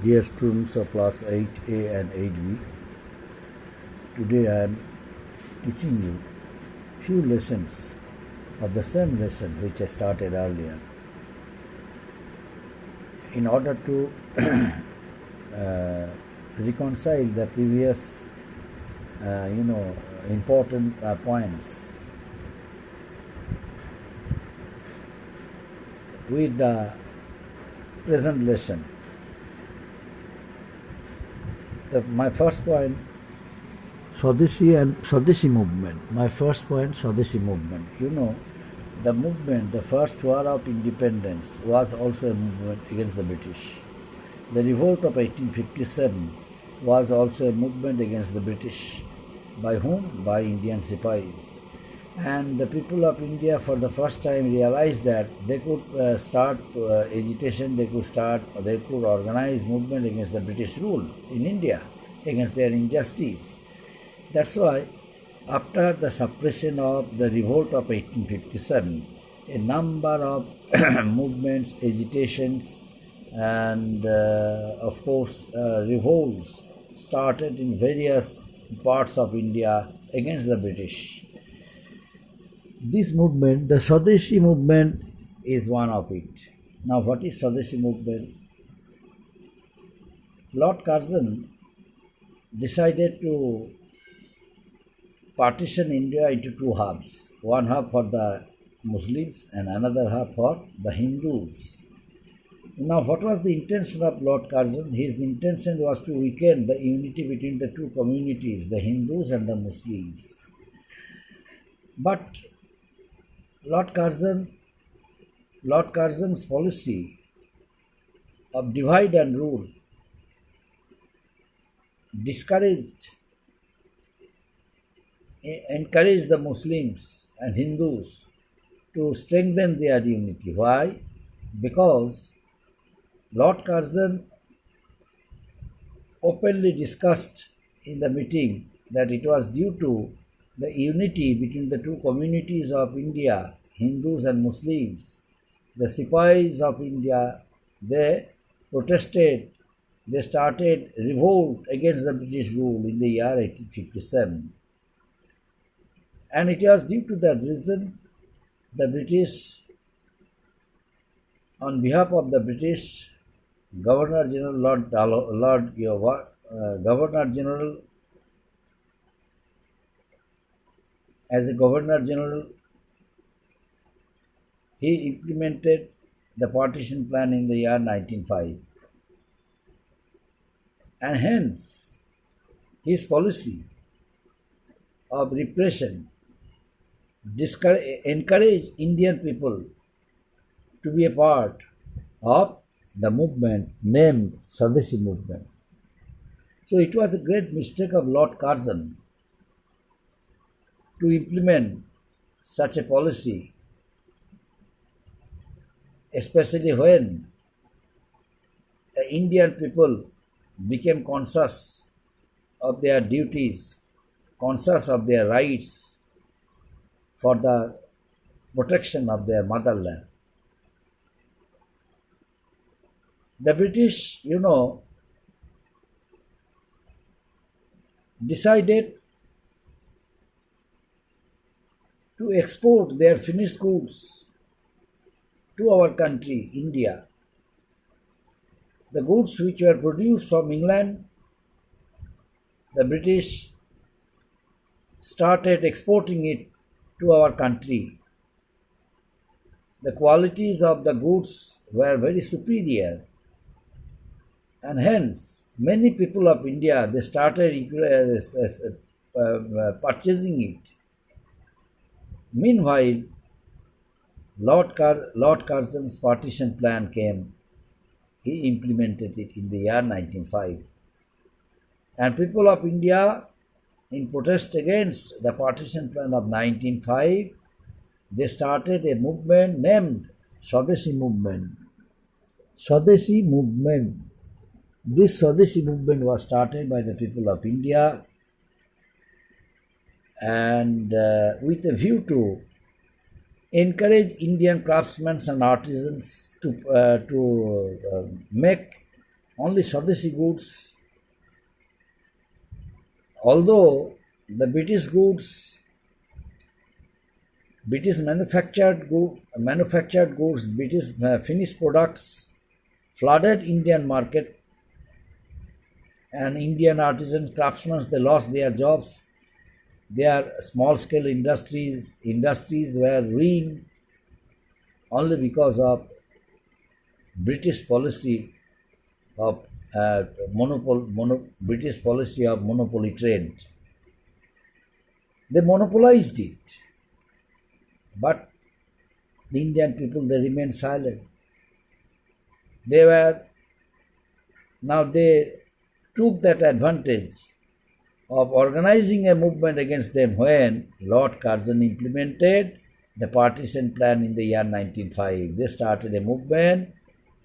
Dear students of class 8A and 8B, today I am teaching you few lessons of the same lesson which I started earlier in order to reconcile the previous important points with the present lesson. My first point, Swadeshi Movement. My first point, Swadeshi Movement. The movement, the first war of independence, was also a movement against the British. The revolt of 1857 was also a movement against the British. By whom? By Indian Sipahis. And the people of India for the first time realized that they could start agitation, they could organize movement against the British rule in India, against their injustice. That's why after the suppression of the revolt of 1857, a number of movements, agitations, and of course revolts started in various parts of India against the British. This movement, the Swadeshi movement, is one of it. Now, what is Swadeshi movement? Lord Curzon decided to partition India into two halves. One half for the Muslims and another half for the Hindus. Now, what was the intention of Lord Curzon? His intention was to weaken the unity between the two communities, the Hindus and the Muslims. But Lord Curzon's policy of divide and rule encouraged the Muslims and Hindus to strengthen their unity. Why? Because Lord Curzon openly discussed in the meeting that it was due to the unity between the two communities of India, Hindus and Muslims. The Sipahis of India, they protested, they started revolt against the British rule in the year 1857. And it was due to that reason the British, on behalf of the British, Governor General as a Governor General, he implemented the partition plan in the year 1905. And hence, his policy of repression encouraged Indian people to be a part of the movement named Swadeshi Movement. So it was a great mistake of Lord Curzon to implement such a policy, especially when the Indian people became conscious of their duties, conscious of their rights for the protection of their motherland. The British, decided to export their finished goods to our country, India. The goods which were produced from England, the British started exporting it to our country. The qualities of the goods were very superior, and hence many people of India, they started purchasing it. Meanwhile, Lord Curzon's partition plan came. He implemented it in the year 1905. And people of India, in protest against the partition plan of 1905, they started a movement named Swadeshi Movement. Swadeshi Movement. This Swadeshi Movement was started by the people of India and with a view to encourage Indian craftsmen and artisans to make only Swadeshi goods. Although the British goods, British manufactured goods, British finished products flooded Indian market, and Indian artisans, craftsmen, they lost their jobs. Their small-scale industries were ruined only because of British policy of British policy of monopoly trade. They monopolized it, but the Indian people, they remained silent. They took that advantage of organizing a movement against them when Lord Curzon implemented the partition plan in the year 1905. They started a movement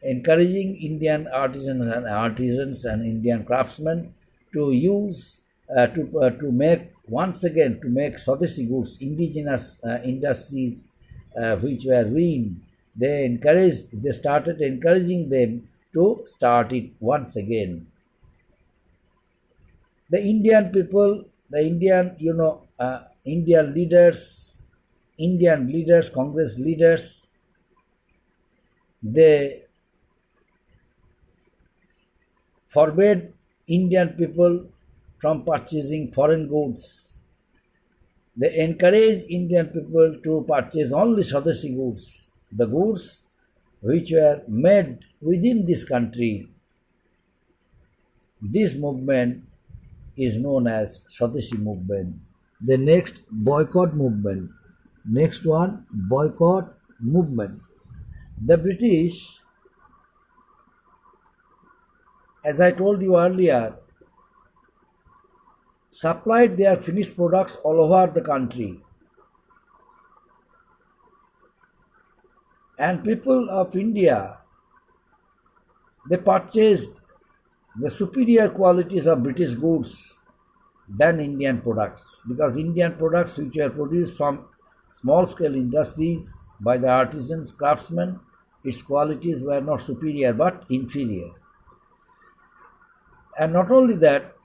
encouraging Indian artisans and Indian craftsmen to use to make Swadeshi goods, indigenous industries which were ruined. They started encouraging them to start it once again. The Indian people, Indian leaders, Congress leaders, they forbade Indian people from purchasing foreign goods. They encouraged Indian people to purchase only Swadeshi goods, the goods which were made within this country. This movement is known as Swadeshi Movement. The next, Boycott Movement. Next one, Boycott Movement. The British, as I told you earlier, supplied their finished products all over the country. And people of India, they purchased the superior qualities of British goods than Indian products, because Indian products which were produced from small-scale industries by the artisans, craftsmen, its qualities were not superior but inferior. And not only that,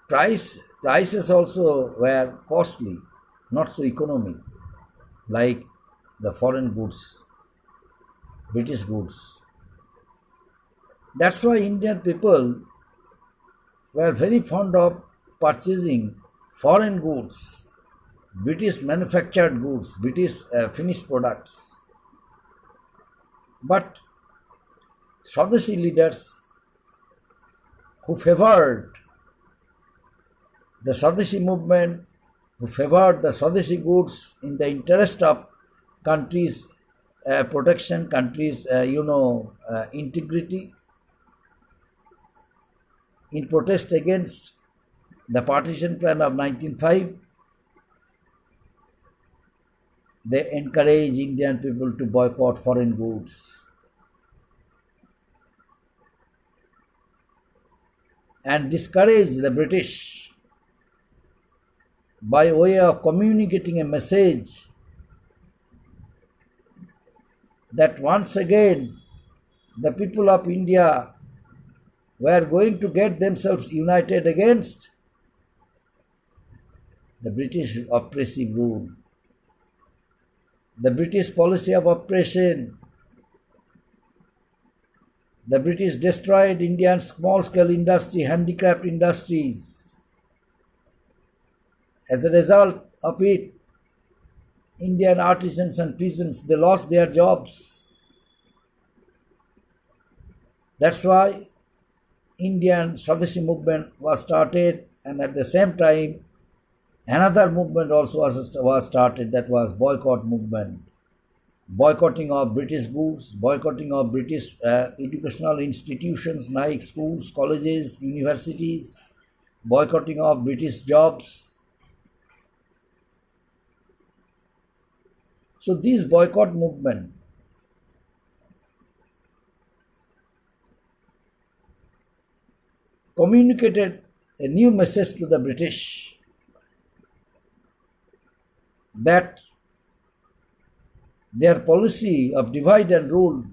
prices also were costly, not so economic, like the foreign goods, British goods. That's why Indian people were very fond of purchasing foreign goods, British manufactured goods, British finished products. But Swadeshi leaders who favored the Swadeshi movement, who favored the Swadeshi goods in the interest of country's protection, country's integrity, in protest against the partition plan of 1905, they encourage Indian people to boycott foreign goods and discourage the British by way of communicating a message that once again the people of India were going to get themselves united against the British oppressive rule, the British policy of oppression. The British destroyed Indian small-scale industry, handicraft industries. As a result of it, Indian artisans and peasants, they lost their jobs. That's why Indian Swadeshi movement was started, and at the same time, another movement also was started, that was Boycott Movement. Boycotting of British goods, boycotting of British educational institutions like schools, colleges, universities, boycotting of British jobs. So this boycott movement communicated a new message to the British that their policy of divide and rule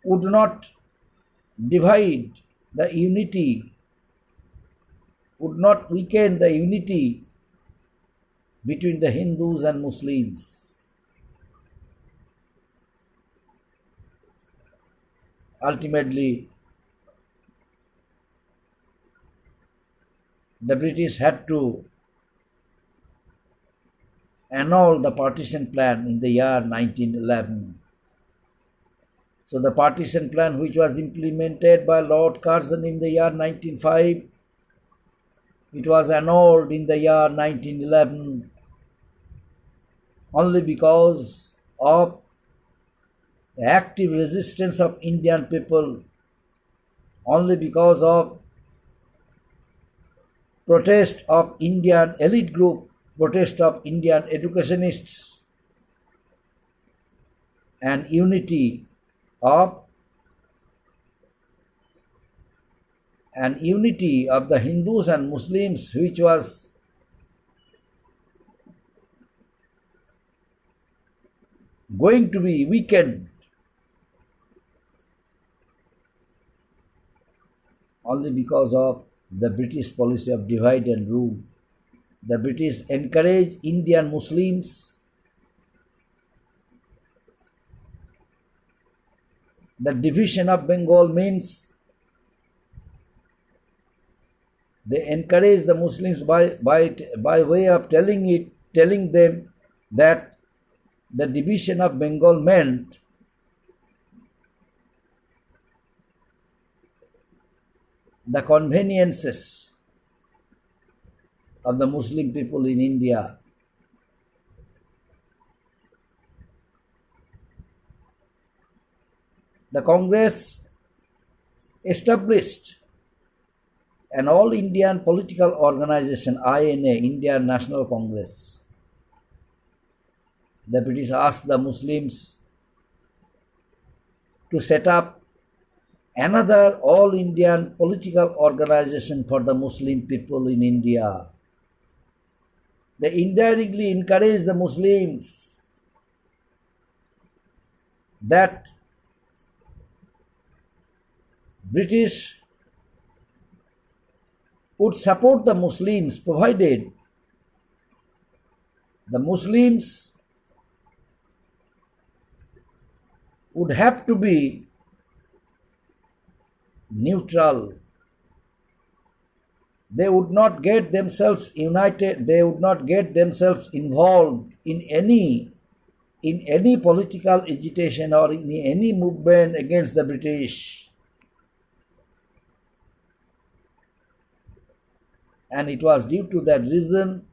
would not divide the unity, would not weaken the unity between the Hindus and Muslims. Ultimately, the British had to annul the partition plan in the year 1911. So the partition plan, which was implemented by Lord Curzon in the year 1905, it was annulled in the year 1911 only because of the active resistance of Indian people, only because of protest of Indian elite group, protest of Indian educationists, and unity of the Hindus and Muslims, which was going to be weakened only because of the British policy of divide and rule. The British encouraged Indian Muslims. The division of Bengal means they encourage the Muslims by way of telling them that the division of Bengal meant the conveniences of the Muslim people in India. The Congress established an all-Indian political organization, INA, Indian National Congress. The British asked the Muslims to set up another all-Indian political organization for the Muslim people in India. They indirectly encouraged the Muslims that British would support the Muslims provided the Muslims would have to be neutral. They would not get themselves united, they would not get themselves involved in any political agitation or in any movement against the British. And it was due to that reason,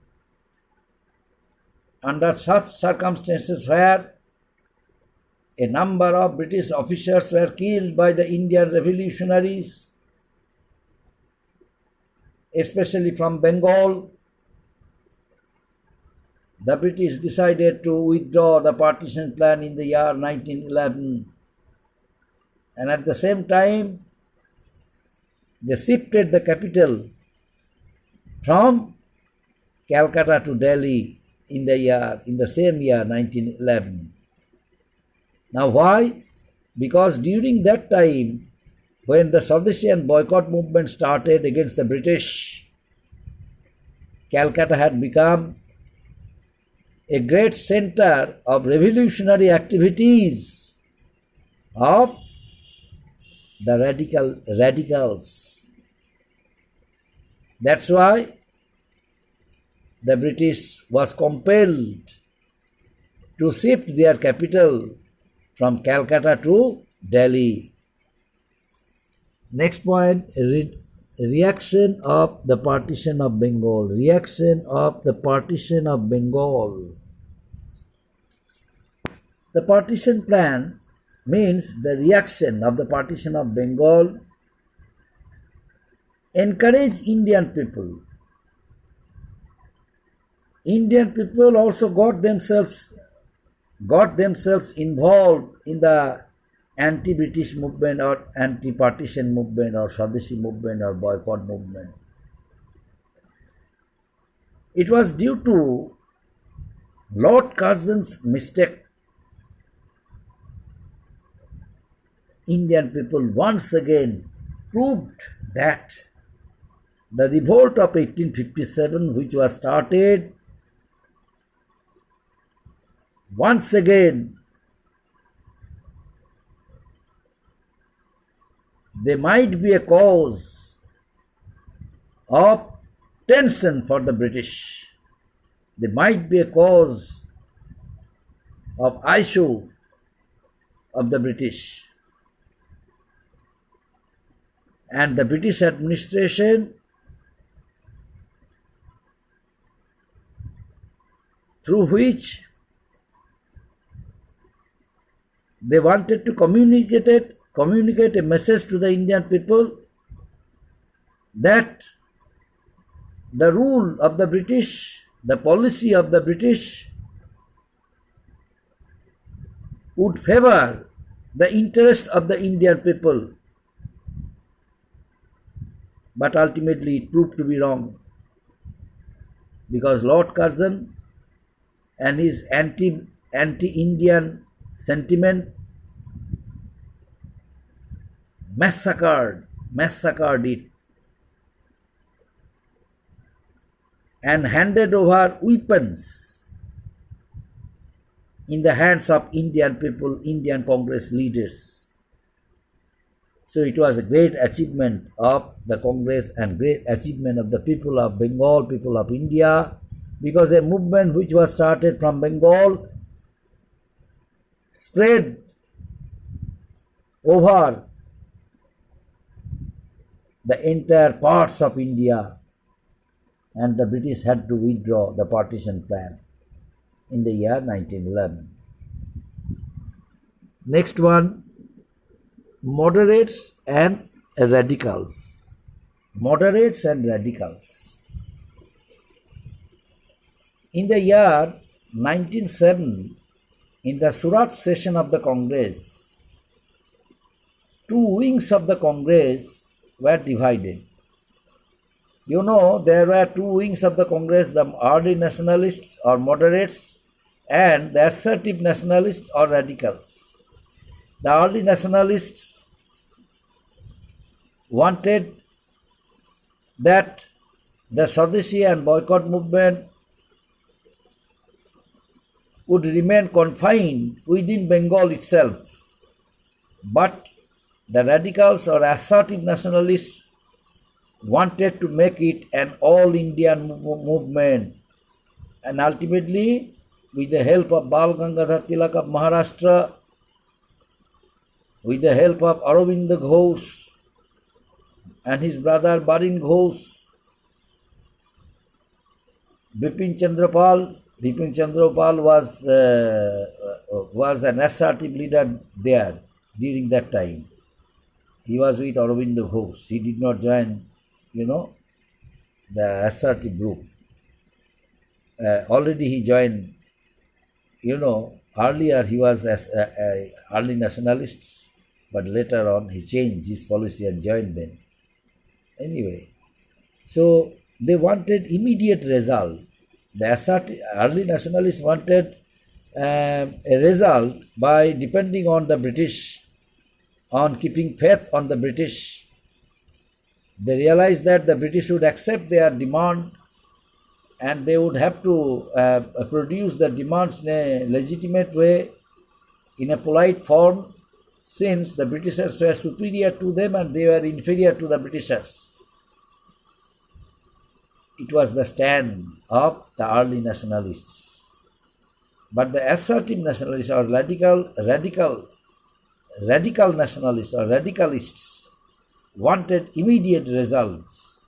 under such circumstances where a number of British officers were killed by the Indian revolutionaries, especially from Bengal, the British decided to withdraw the partition plan in the year 1911. And at the same time, they shifted the capital from Calcutta to Delhi in the same year 1911. Now why? Because during that time, when the Swadeshi and Boycott Movement started against the British, Calcutta had become a great center of revolutionary activities of the radicals. That's why the British was compelled to shift their capital from Calcutta to Delhi. Next point, reaction of the partition of Bengal. Reaction of the partition of Bengal. The partition plan means the reaction of the partition of Bengal encourage Indian people. Indian people also got themselves involved in the anti-British movement or anti-partition movement or Swadeshi movement or boycott movement. It was due to Lord Curzon's mistake. Indian people once again proved that the revolt of 1857, which was started, once again they might be a cause of tension for the British. They might be a cause of issue of the British. And the British administration, through which they wanted to communicate a message to the Indian people that the rule of the British, the policy of the British would favor the interest of the Indian people. But ultimately it proved to be wrong, because Lord Curzon and his anti-Indian sentiment massacred it and handed over weapons in the hands of Indian people, Indian Congress leaders. So it was a great achievement of the Congress and great achievement of the people of Bengal, people of India, because a movement which was started from Bengal spread over the entire parts of India, and the British had to withdraw the partition plan in the year 1911. Next one, moderates and radicals. Moderates and radicals. In the year 1907, in the Surat session of the Congress, two wings of the Congress were divided. You know, there were two wings of the Congress, the early nationalists or moderates and the assertive nationalists or radicals. The early nationalists wanted that the Swadeshi and Boycott movement would remain confined within Bengal itself. But the radicals or assertive nationalists wanted to make it an all-Indian movement. And ultimately, with the help of Bal Gangadhar Tilak of Maharashtra, with the help of Aurobindo Ghosh and his brother Barin Ghosh, Bipin Chandra Pal was an assertive leader there during that time. He was with Aurobindo Ghosh. He did not join, the assertive group. Already he joined, earlier he was early nationalists, but later on he changed his policy and joined them. Anyway, so they wanted immediate result. The early nationalists wanted a result by depending on the British, on keeping faith on the British. They realized that the British would accept their demand and they would have to produce the demands in a legitimate way, in a polite form, since the Britishers were superior to them and they were inferior to the Britishers. It was the stand of the early nationalists. But the assertive nationalists or radical nationalists or radicalists wanted immediate results.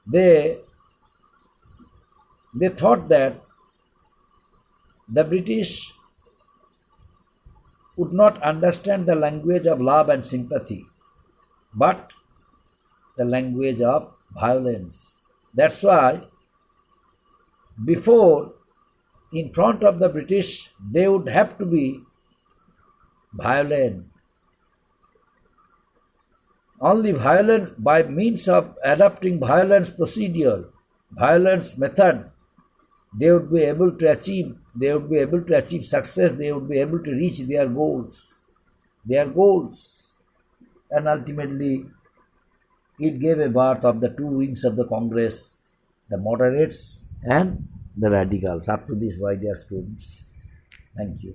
They thought that the British would not understand the language of love and sympathy, but the language of violence. That's why before, in front of the British, they would have to be violent. Only violence, by means of adopting violence procedure, violence method, they would be able to achieve success, they would be able to reach their goals. and ultimately it gave a birth of the two wings of the Congress, the moderates and the radicals. Up to this, my dear students. Thank you.